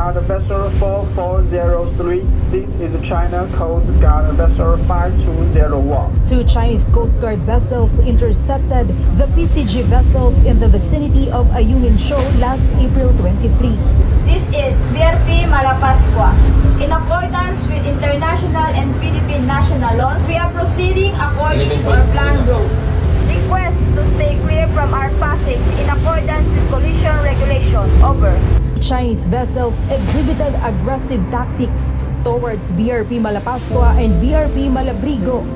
Guard Vessel 4403. This is China Coast Guard Vessel 5201. Two Chinese Coast Guard vessels intercepted the PCG vessels in the vicinity of Ayon last April 23. This is BRP Malapascua. In accordance with international and Philippine national law, we are proceeding according to our planned route. Request to stay clear from our passage in accordance with collision regulation. Over. Chinese vessels exhibited aggressive tactics towards BRP Malapascua and BRP Malabrigo.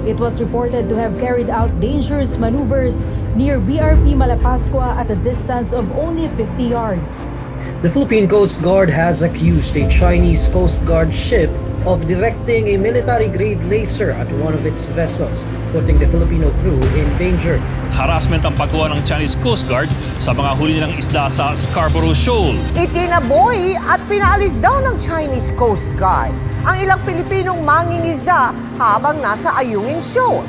It was reported to have carried out dangerous maneuvers near BRP Malapascua at a distance of only 50 yards. The Philippine Coast Guard has accused a Chinese Coast Guard ship of directing a military-grade laser at one of its vessels, putting the Filipino crew in danger. Harassment ang pagkuha ng Chinese Coast Guard sa mga huli nilang isda sa Scarborough Shoal. Itinaboy at pinaalis daw ng Chinese Coast Guard ang ilang Pilipinong mangingisda habang nasa Ayungin Shoal.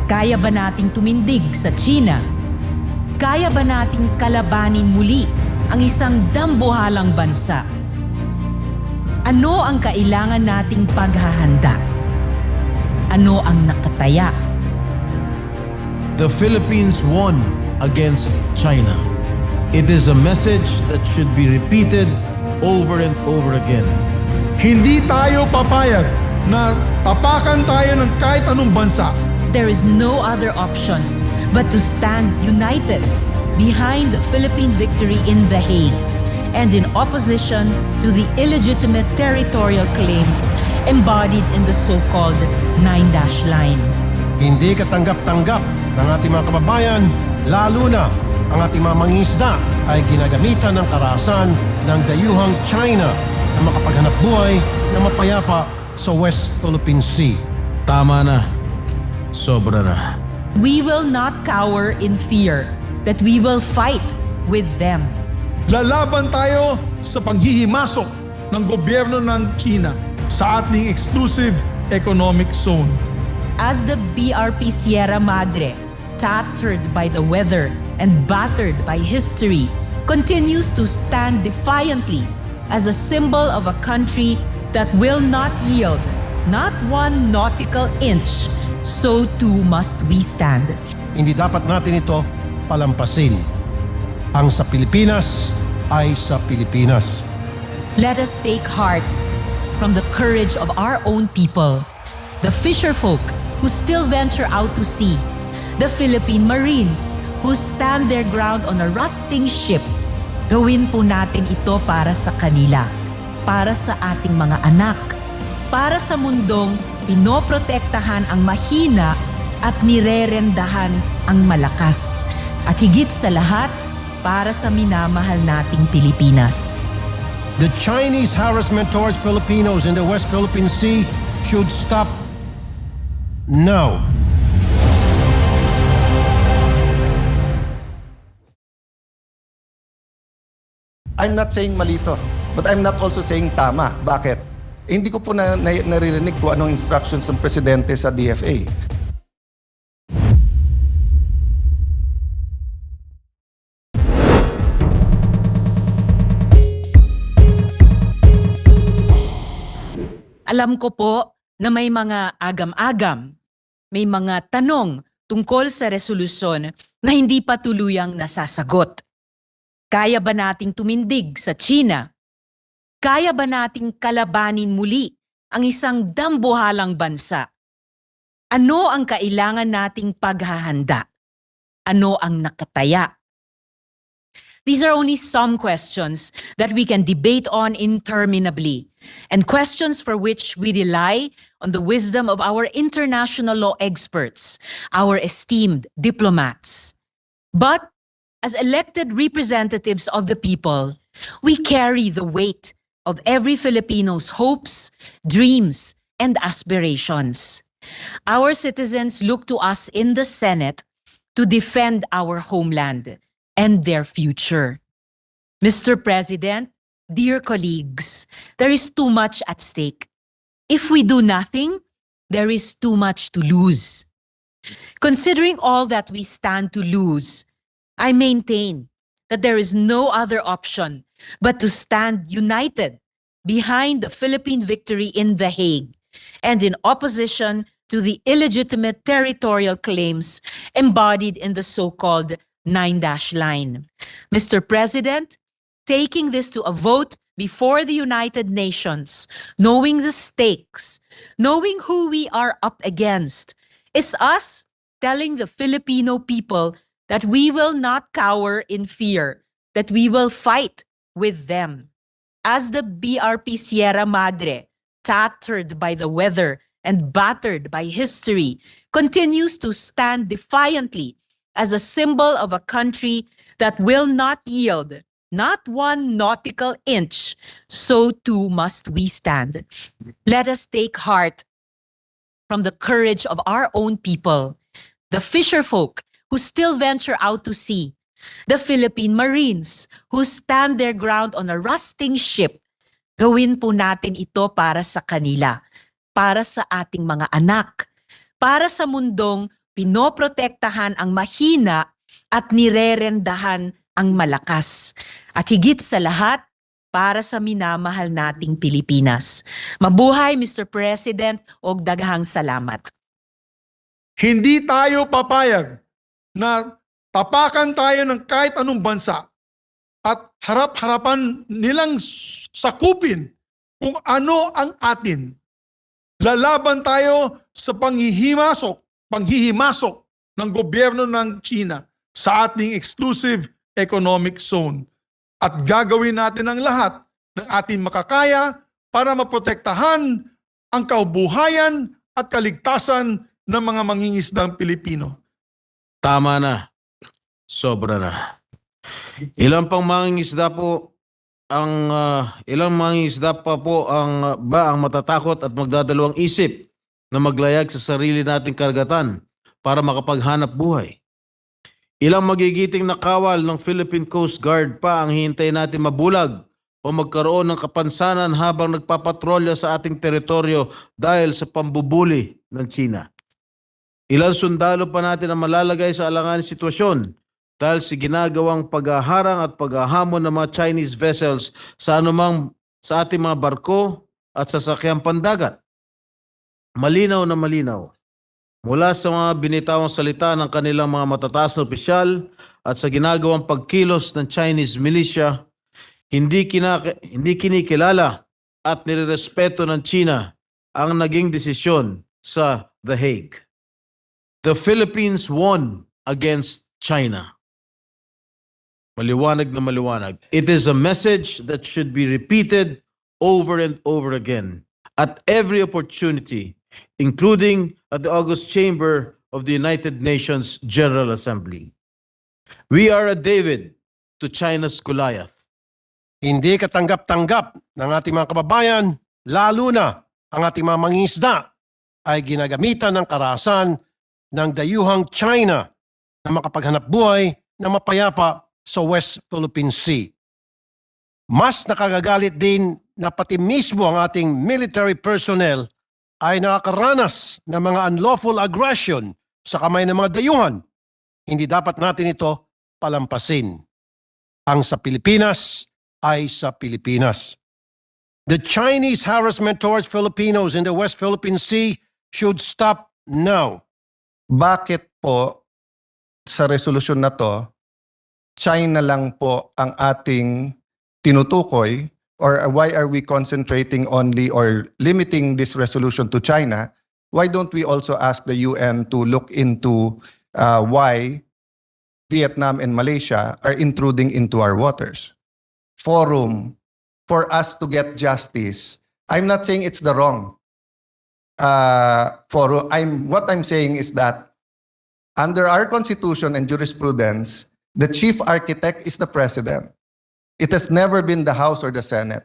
Kaya ba nating tumindig sa China? Kaya ba nating kalabanin muli ang isang dambuhalang bansa? Ano ang kailangan nating paghahanda? Ano ang nakataya? The Philippines won against China. It is a message that should be repeated over and over again. Hindi tayo papayag na tapakan tayo ng kahit anong bansa. There is no other option but to stand united behind the Philippine victory in The Hague and in opposition to the illegitimate territorial claims embodied in the so-called 9-dash line. Hindi katanggap-tanggap ng ating mga kababayan, lalo na ang ating mga mangingisda ay ginagamitan ng karahasan ng dayuhang China na makapaghanap buhay na mapayapa sa West Philippine Sea. Tama na. Sobra na. We will not cower in fear, that we will fight with them. Lalaban tayo sa panghihimasok ng gobyerno ng China sa ating exclusive economic zone. As the BRP Sierra Madre, tattered by the weather and battered by history, continues to stand defiantly as a symbol of a country that will not yield, not one nautical inch, so too must we stand. Hindi dapat natin ito palampasin. Ang sa Pilipinas ay sa Pilipinas. Let us take heart from the courage of our own people, the fisherfolk who still venture out to sea, the Philippine Marines who stand their ground on a rusting ship. Gawin po natin ito para sa kanila, para sa ating mga anak, para sa mundong pinoprotektahan ang mahina at nirerendahan ang malakas. At higit sa lahat, para sa minamahal nating Pilipinas. The Chinese harassment towards Filipinos in the West Philippine Sea should stop now. I'm not saying malito, but I'm not also saying tama. Bakit? Hindi ko po naririnig kung anong instructions ng presidente sa DFA. Alam ko po na may mga agam-agam, may mga tanong tungkol sa resolusyon na hindi pa tuluyang nasasagot. Kaya ba nating tumindig sa China? Kaya ba nating kalabanin muli ang isang dambuhalang bansa? Ano ang kailangan nating paghahanda? Ano ang nakataya? These are only some questions that we can debate on interminably, and questions for which we rely on the wisdom of our international law experts, our esteemed diplomats. But as elected representatives of the people, we carry the weight of every Filipino's hopes, dreams, and aspirations. Our citizens look to us in the Senate to defend our homeland and their future. Mr. President, Dear colleagues, there is too much at stake. If we do nothing, there is too much to lose. Considering all that we stand to lose, I maintain that there is no other option but to stand united behind the Philippine victory in The Hague and in opposition to the illegitimate territorial claims embodied in the so-called 9-dash line. Mr. President, taking this to a vote before the United Nations, knowing the stakes, knowing who we are up against, is us telling the Filipino people that we will not cower in fear, that we will fight with them. As the BRP Sierra Madre, tattered by the weather and battered by history, continues to stand defiantly as a symbol of a country that will not yield, not one nautical inch, so too must we stand. Let us take heart from the courage of our own people, the fisherfolk who still venture out to sea, the Philippine Marines who stand their ground on a rusting ship. Gawin po natin ito para sa kanila, para sa ating mga anak, para sa mundong pinoprotektahan ang mahina at nirerendahan ang malakas. At higit sa lahat, para sa minamahal nating Pilipinas. Mabuhay, Mr. President, og daghang salamat. Hindi tayo papayag na tapakan tayo ng kahit anong bansa at harap-harapan nilang sakupin kung ano ang atin. Lalaban tayo sa panghihimasok ng gobyerno ng China sa ating exclusive economic zone. At gagawin natin ang lahat ng ating makakaya para maprotektahan ang kaubuhayan at kaligtasan ng mga mangingisdang Pilipino. Tama na. Sobra na. Ilang mangingisda pa po ang matatakot at magdadalawang isip na maglayag sa sarili nating karagatan para makapaghanap buhay. Ilang magigiting na kawal ng Philippine Coast Guard pa ang hihintay natin mabulag o magkaroon ng kapansanan habang nagpapatrolya sa ating teritoryo dahil sa pambubully ng China. Ilang sundalo pa natin ang malalagay sa alanganing sitwasyon dahil sa ginagawang paghaharang at paghahamon ng mga Chinese vessels sa ating mga barko at sasakyang pandagat. Malinaw na malinaw. Mula sa mga binitawang salita ng kanilang mga matataas na opisyal at sa ginagawang pagkilos ng Chinese militia, hindi kinikilala at nirerespeto ng China ang naging desisyon sa The Hague. The Philippines won against China. Maliwanag na maliwanag. It is a message that should be repeated over and over again at every opportunity, including at the August Chamber of the United Nations General Assembly. We are a David to China's Goliath. Hindi katanggap-tanggap ng ating mga kababayan, lalo na ang ating mga mangingisda, ay ginagamitan ng karahasan ng dayuhang China na makapaghanap buhay na mapayapa sa West Philippine Sea. Mas nakagagalit din na pati mismo ang ating military personnel ay nakakaranas ng mga unlawful aggression sa kamay ng mga dayuhan. Hindi dapat natin ito palampasin. Ang sa Pilipinas ay sa Pilipinas. The Chinese harassment towards Filipinos in the West Philippine Sea should stop now. Bakit po sa resolusyon na to, China lang po ang ating tinutukoy? Or why are we concentrating only or limiting this resolution to China? Why don't we also ask the UN to look into why Vietnam and Malaysia are intruding into our waters? Forum for us to get justice. I'm not saying it's the wrong forum. What I'm saying is that under our constitution and jurisprudence, the chief architect is the president. It has never been the House or the Senate.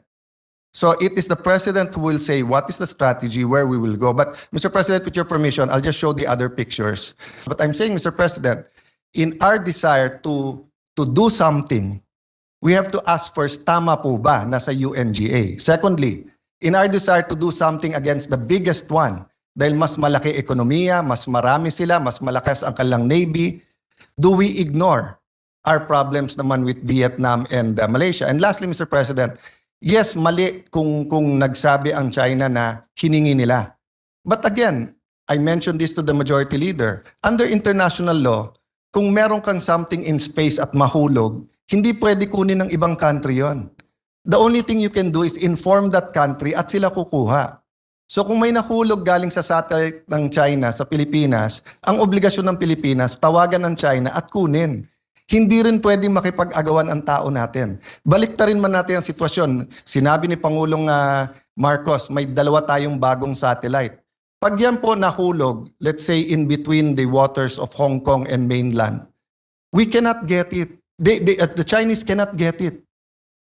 So it is the President who will say what is the strategy, where we will go. But Mr. President, with your permission, I'll just show the other pictures. But I'm saying, Mr. President, in our desire to do something we have to ask first, tama po ba na sa UNGA? Secondly, in our desire to do something against the biggest one, dahil mas malaki ekonomiya, mas marami sila, mas malakas ang kanilang Navy, do we ignore our problems naman with Vietnam and Malaysia? And lastly, Mr. President, yes, mali kung nagsabi ang China na hiningi nila. But again, I mentioned this to the majority leader. Under international law, kung meron kang something in space at mahulog, hindi pwede kunin ng ibang country yon. The only thing you can do is inform that country at sila kukuha. So kung may nahulog galing sa satellite ng China sa Pilipinas, ang obligasyon ng Pilipinas, tawagan ng China at kunin. Hindi rin pwedeng makipag-agawan ang tao natin. Baliktarin man natin ang sitwasyon. Sinabi ni Pangulong Marcos, may 2 tayong bagong satellite. Pag yan po nahulog, let's say in between the waters of Hong Kong and mainland, we cannot get it. The Chinese cannot get it.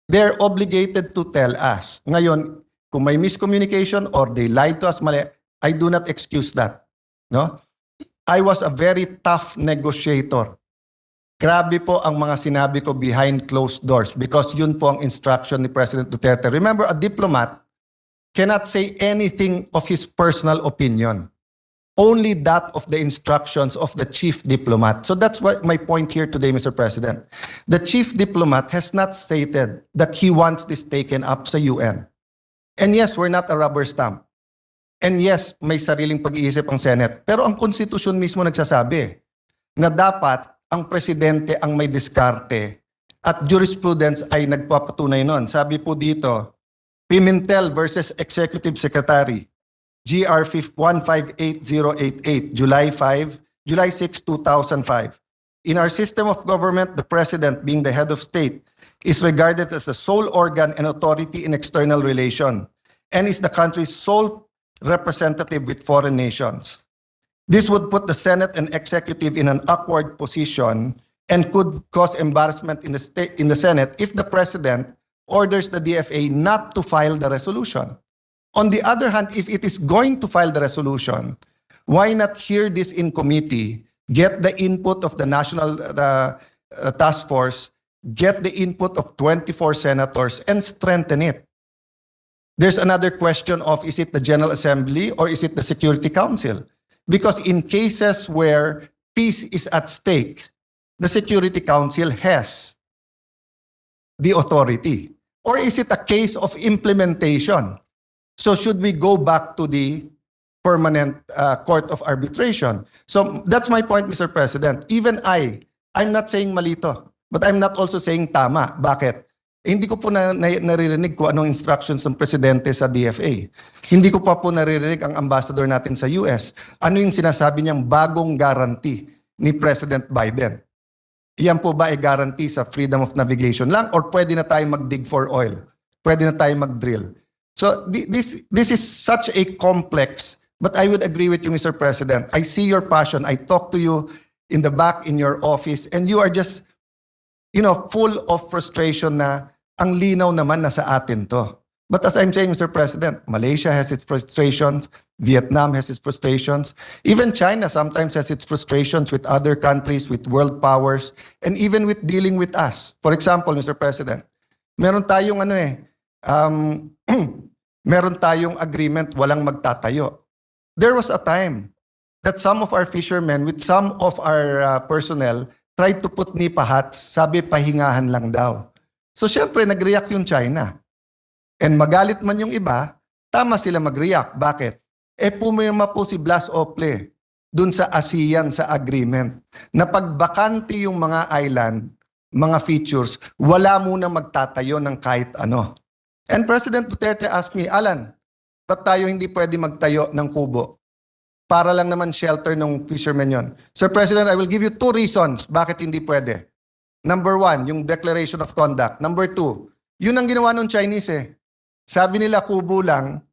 They're obligated to tell us. Ngayon, kung may miscommunication or they lied to us, mali, I do not excuse that. No? I was a very tough negotiator. Grabe po ang mga sinabi ko behind closed doors because yun po ang instruction ni President Duterte. Remember, a diplomat cannot say anything of his personal opinion. Only that of the instructions of the chief diplomat. So that's what my point here today, Mr. President. The chief diplomat has not stated that he wants this taken up sa UN. And yes, we're not a rubber stamp. And yes, may sariling pag-iisip ang Senate. Pero ang konstitusyon mismo nagsasabi na dapat ang presidente ang may diskarte at jurisprudence ay nagpapatunay nun. Sabi po dito, Pimentel versus Executive Secretary, GR 158088, July 6, 2005. In our system of government, the president, being the head of state, is regarded as the sole organ and authority in external relation and is the country's sole representative with foreign nations. This would put the Senate and executive in an awkward position and could cause embarrassment in the Senate if the president orders the DFA not to file the resolution. On the other hand, if it is going to file the resolution, why not hear this in committee, get the input of the National Task Force, get the input of 24 senators, and strengthen it? There's another question of, is it the General Assembly or is it the Security Council? Because in cases where peace is at stake, the Security Council has the authority. Or is it a case of implementation? So should we go back to the permanent court of arbitration? So that's my point, Mr. President. Even I'm not saying malito, but I'm not also saying tama. Bakit? Hindi ko po naririnig kung anong instructions ng presidente sa DFA. Hindi ko pa po naririnig ang ambassador natin sa US. Ano yung sinasabi niyang bagong guarantee ni President Biden? Iyan po ba ay guarantee sa freedom of navigation lang or pwede na tayo mag-dig for oil? Pwede na tayo mag-drill? So this is such a complex, but I would agree with you, Mr. President. I see your passion. I talk to you in the back in your office and you are just, full of frustration na ang linaw naman na sa atin to. But as I'm saying, Mr. President, Malaysia has its frustrations, Vietnam has its frustrations, even China sometimes has its frustrations with other countries, with world powers, and even with dealing with us. For example, Mr. President, meron tayong meron tayong agreement, walang magtatayo. There was a time that some of our fishermen with some of our personnel tried to put nipa hats, sabi pahingahan lang daw. So syempre nag-react yung China. And magalit man yung iba, tama sila mag-react. Bakit? Pumirma po si Blas Ople dun sa ASEAN sa agreement na pagbakante yung mga island, mga features, wala muna magtatayo ng kahit ano. And President Duterte asked me, Alan, ba't tayo hindi pwede magtayo ng kubo? Para lang naman shelter ng fishermen yon. Sir President, I will give you 2 reasons bakit hindi pwede. Number 1, yung declaration of conduct. Number 2, yun ang ginawa ng Chinese eh. Sabi nila kubo lang,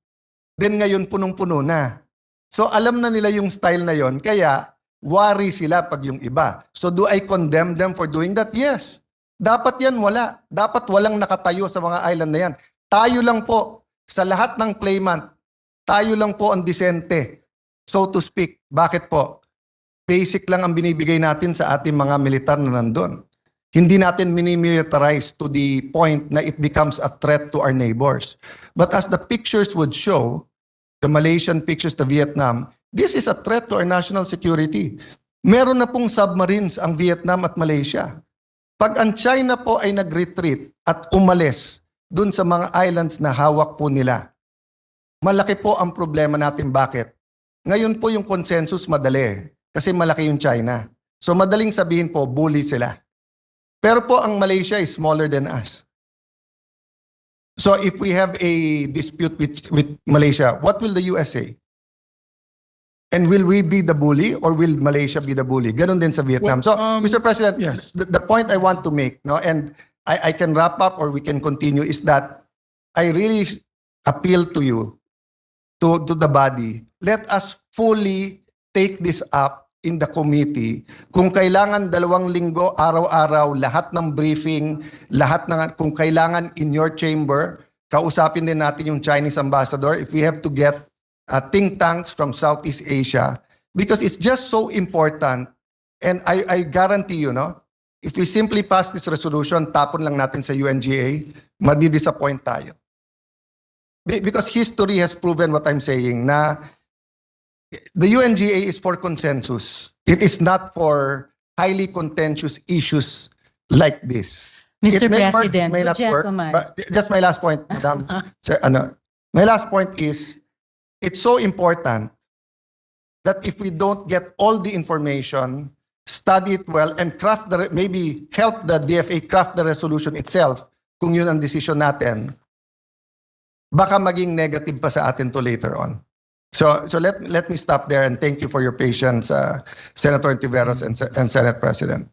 then ngayon punong-puno na. So alam na nila yung style na yon, kaya worry sila pag yung iba. So do I condemn them for doing that? Yes. Dapat yan wala. Dapat walang nakatayo sa mga island na yan. Tayo lang po, sa lahat ng claimant, tayo lang po ang disente, so to speak. Bakit po? Basic lang ang binibigay natin sa ating mga militar na nandun. Hindi natin minimilitarize to the point na it becomes a threat to our neighbors. But as the pictures would show, the Malaysian pictures, the Vietnam, this is a threat to our national security. Meron na pong submarines ang Vietnam at Malaysia. Pag ang China po ay nag-retreat at umalis dun sa mga islands na hawak po nila, malaki po ang problema natin. Bakit? Ngayon po yung consensus madali kasi malaki yung China. So madaling sabihin po, bully sila. Pero po ang Malaysia is smaller than us. So if we have a dispute with Malaysia, what will the US say? And will we be the bully or will Malaysia be the bully? Ganon din sa Vietnam. So, Mr. President, yes. the point I want to make, no, and I can wrap up or we can continue, is that I really appeal to you, to the body, let us fully take this up in the committee. Kung kailangan 2 linggo, araw-araw, lahat ng briefing, kung kailangan in your chamber, kausapin din natin yung Chinese ambassador if we have to get think tanks from Southeast Asia, because it's just so important. And I guarantee you, no, if we simply pass this resolution, tapon lang natin sa UNGA, madi-disappoint tayo. Because history has proven what I'm saying, na the UNGA is for consensus. It is not for highly contentious issues like this. Mr. It may work, President, may not work, gentlemen. but just my last point, Madam. My last point is, it's so important that if we don't get all the information, study it well, and maybe help the DFA craft the resolution itself, kung yun ang decision natin, baka maging negative pa sa atin to later on. So let me stop there and thank you for your patience, Senator Tiveros and Senate President.